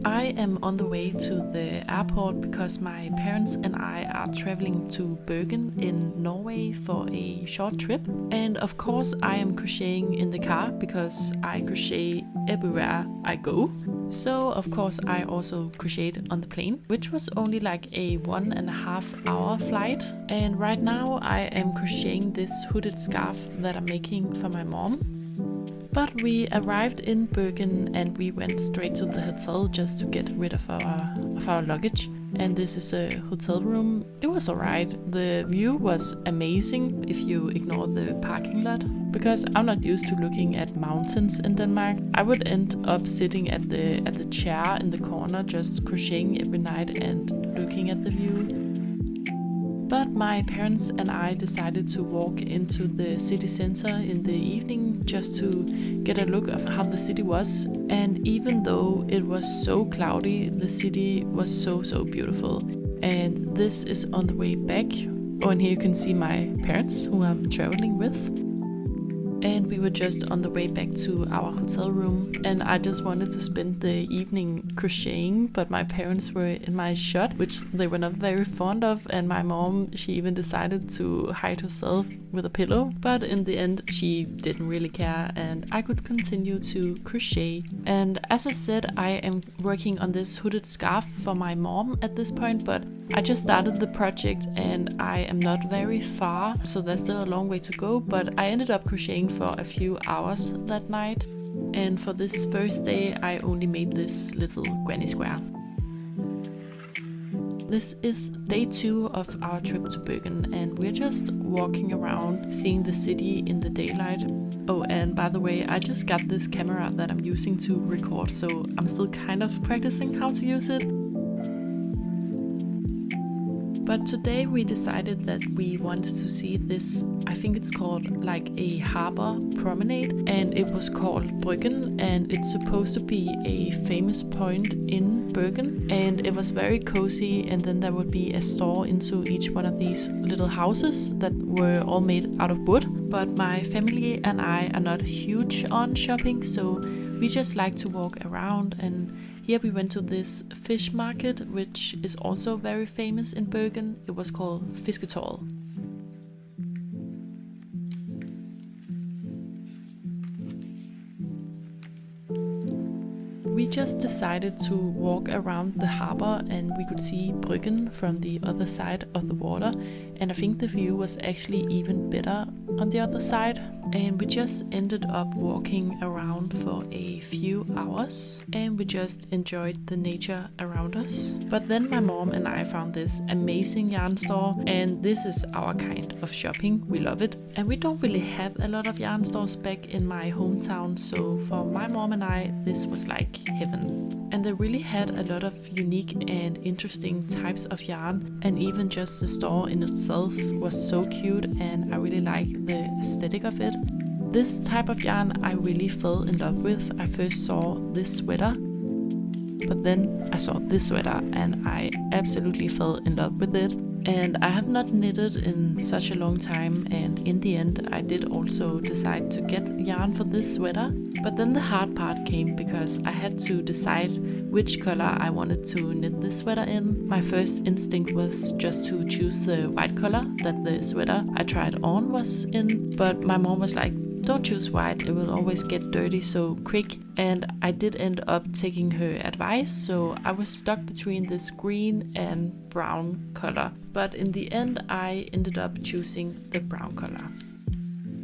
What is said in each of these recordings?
I am on the way to the airport because my parents and I are traveling to Bergen in Norway for a short trip. And of course I am crocheting in the car because I crochet everywhere I go. So of course I also crocheted on the plane, which was only like a 1.5 hour flight. And right now I am crocheting this hooded scarf that I'm making for my mom. But we arrived in Bergen and we went straight to the hotel just to get rid of our luggage. And this is a hotel room. It was alright. The view was amazing if you ignore the parking lot. Because I'm not used to looking at mountains in Denmark, I would end up sitting at the chair in the corner just crocheting every night and looking at the view. But my parents and I decided to walk into the city center in the evening just to get a look of how the city was. And even though it was so cloudy, the city was so beautiful. And this is on the way back. Oh, and here you can see my parents who I'm traveling with. And we were just on the way back to our hotel room, and I just wanted to spend the evening crocheting, but my parents were in my shot, which they were not very fond of, and my mom, she even decided to hide herself with a pillow, but in the end she didn't really care and I could continue to crochet. And as I said, I am working on this hooded scarf for my mom at this point, but I just started the project and I am not very far, so there's still a long way to go, but I ended up crocheting for a few hours that night. And for this first day I only made this little granny square. This is day 2 of our trip to Bergen and we're just walking around seeing the city in the daylight. Oh, and by the way, I just got this camera that I'm using to record, so I'm still kind of practicing how to use it. But today we decided that we wanted to see this, I think it's called like a harbor promenade, and it was called Bergen, and it's supposed to be a famous point in Bergen, and it was very cozy, and then there would be a store into each one of these little houses that were all made out of wood. But my family and I are not huge on shopping, so we just like to walk around, and here we went to this fish market, which is also very famous in Bergen. It was called Fisketorvet. We just decided to walk around the harbor and we could see Bryggen from the other side of the water, and I think the view was actually even better on the other side. And we just ended up walking around for a few hours and we just enjoyed the nature around us. But then my mom and I found this amazing yarn store, and this is our kind of shopping. We love it. And we don't really have a lot of yarn stores back in my hometown, so for my mom and I, this was like heaven. And they really had a lot of unique and interesting types of yarn, and even just the store in itself was so cute, and I really like the aesthetic of it. This type of yarn I really fell in love with. I first saw this sweater, but then I saw this sweater and I absolutely fell in love with it. And I have not knitted in such a long time, and in the end I did also decide to get yarn for this sweater. But then the hard part came because I had to decide which color I wanted to knit this sweater in. My first instinct was just to choose the white color that the sweater I tried on was in, but my mom was like, don't choose white, it will always get dirty so quick. And I did end up taking her advice, so I was stuck between this green and brown color. But in the end I ended up choosing the brown color.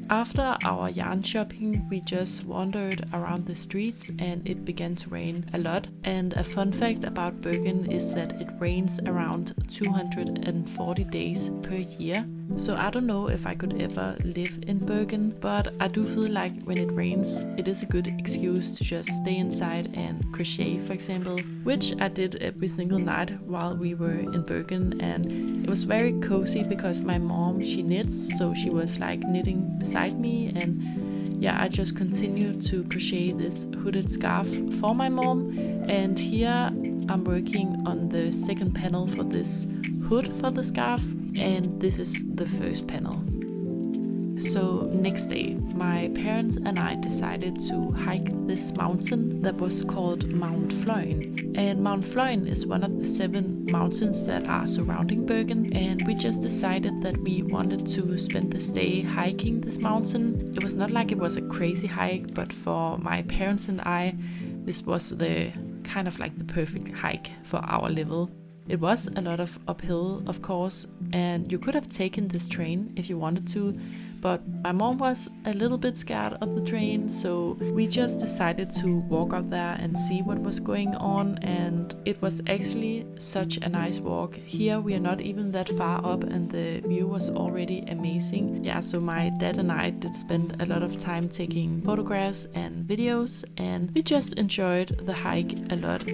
After our yarn shopping, we just wandered around the streets and it began to rain a lot. And a fun fact about Bergen is that it rains around 240 days per year. So I don't know if I could ever live in Bergen, but I do feel like when it rains, it is a good excuse to just stay inside and crochet, for example, which I did every single night while we were in Bergen. And it was very cozy because my mom, she knits, so she was like knitting beside me, and yeah, I just continued to crochet this hooded scarf for my mom. And here I'm working on the second panel for this hood for the scarf, and this is the first panel. So next day, my parents and I decided to hike this mountain that was called Mount Floyen. And Mount Floyen is one of the 7 mountains that are surrounding Bergen, and we just decided that we wanted to spend this day hiking this mountain. It was not like it was a crazy hike, but for my parents and I, this was the kind of like the perfect hike for our level. It was a lot of uphill, of course, and you could have taken this train if you wanted to, but my mom was a little bit scared of the train, so we just decided to walk out there and see what was going on, and it was actually such a nice walk. Here we are not even that far up and the view was already amazing. Yeah, so my dad and I did spend a lot of time taking photographs and videos, and we just enjoyed the hike a lot.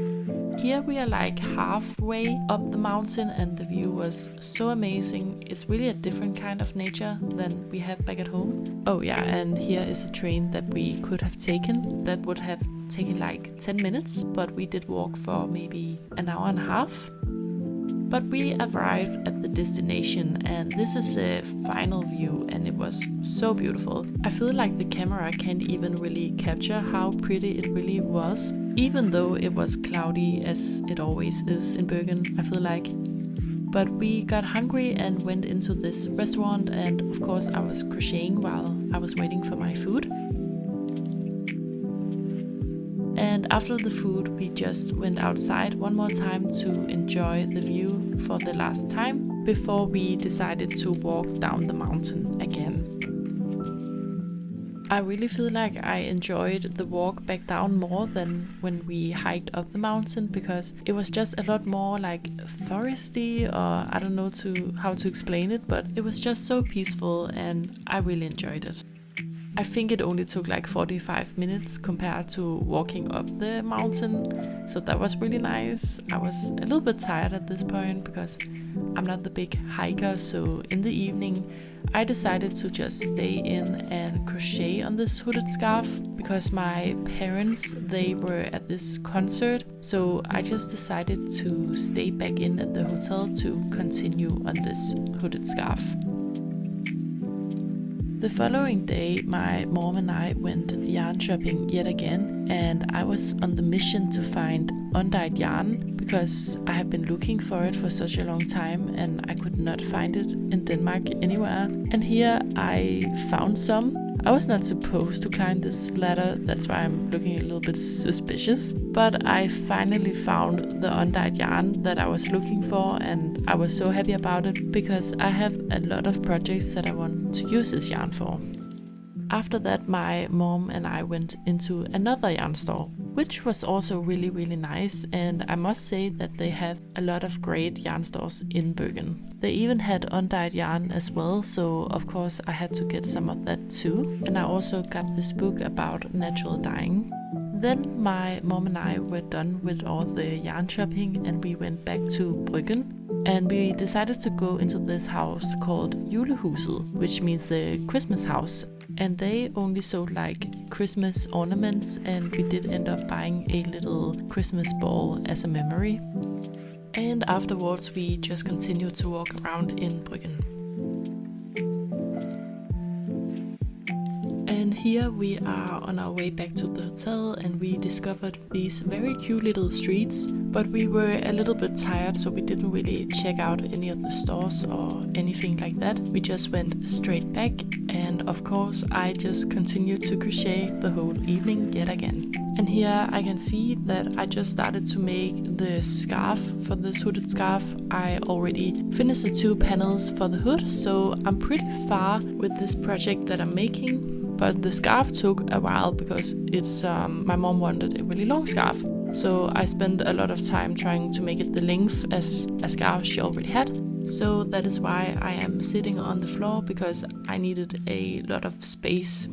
Here we are like halfway up the mountain and the view was so amazing. It's really a different kind of nature than we have back at home. Oh yeah, and here is a train that we could have taken. That would have taken like 10 minutes, but we did walk for maybe an hour and a half. But we arrived at the destination and this is the final view and it was so beautiful. I feel like the camera can't even really capture how pretty it really was, even though it was cloudy as it always is in Bergen, I feel like. But we got hungry and went into this restaurant, and of course I was crocheting while I was waiting for my food. And after the food, we just went outside one more time to enjoy the view for the last time before we decided to walk down the mountain again. I really feel like I enjoyed the walk back down more than when we hiked up the mountain, because it was just a lot more like foresty, or I don't know how to explain it, but it was just so peaceful and I really enjoyed it. I think it only took like 45 minutes compared to walking up the mountain, so that was really nice. I was a little bit tired at this point because I'm not the big hiker, so in the evening I decided to just stay in and crochet on this hooded scarf because my parents, they were at this concert, so I just decided to stay back in at the hotel to continue on this hooded scarf. The following day, my mom and I went yarn shopping yet again, and I was on the mission to find undyed yarn because I have been looking for it for such a long time and I could not find it in Denmark anywhere. And here I found some. I was not supposed to climb this ladder, that's why I'm looking a little bit suspicious. But I finally found the undyed yarn that I was looking for, and I was so happy about it because I have a lot of projects that I want to use this yarn for. After that, my mom and I went into another yarn store, which was also really, really nice, and I must say that they have a lot of great yarn stores in Bergen. They even had undyed yarn as well, so of course I had to get some of that too. And I also got this book about natural dyeing. Then my mom and I were done with all the yarn shopping and we went back to Bergen. And we decided to go into this house called Julehuset, which means the Christmas house. And they only sold like Christmas ornaments, and we did end up buying a little Christmas ball as a memory. And afterwards we just continued to walk around in Bergen. And here we are on our way back to the hotel, and we discovered these very cute little streets, but we were a little bit tired, so we didn't really check out any of the stores or anything like that. We just went straight back, and of course I just continued to crochet the whole evening yet again. And here I can see that I just started to make the scarf for this hooded scarf. I already finished the 2 panels for the hood, so I'm pretty far with this project that I'm making. But the scarf took a while because it's my mom wanted a really long scarf. So I spent a lot of time trying to make it the length as a scarf she already had. So that is why I am sitting on the floor, because I needed a lot of space.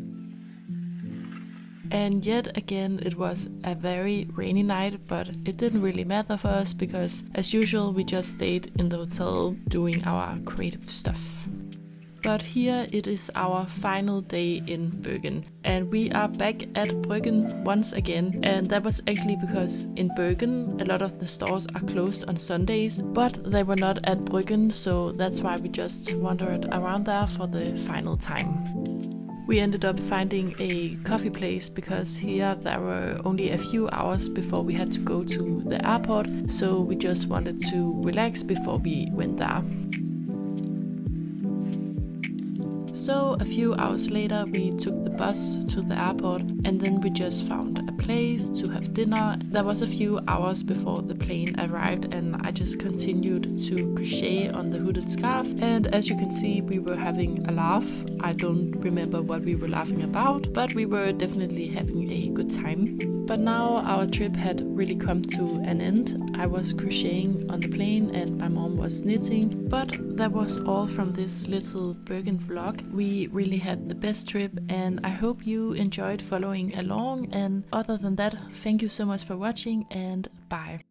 And yet again it was a very rainy night, but it didn't really matter for us because as usual we just stayed in the hotel doing our creative stuff. But here it is our final day in Bergen, and we are back at Bergen once again, and that was actually because in Bergen a lot of the stores are closed on Sundays, but they were not at Bergen, so that's why we just wandered around there for the final time. We ended up finding a coffee place because here there were only a few hours before we had to go to the airport, so we just wanted to relax before we went there. So a few hours later we took the bus to the airport, and then we just found a place to have dinner. That was a few hours before the plane arrived, and I just continued to crochet on the hooded scarf, and as you can see we were having a laugh. I don't remember what we were laughing about, but we were definitely having a good time. But now our trip had really come to an end. I was crocheting on the plane and my mom was knitting, but that was all from this little Bergen vlog. We really had the best trip, and I hope you enjoyed following along, and other than that, thank you so much for watching, and bye.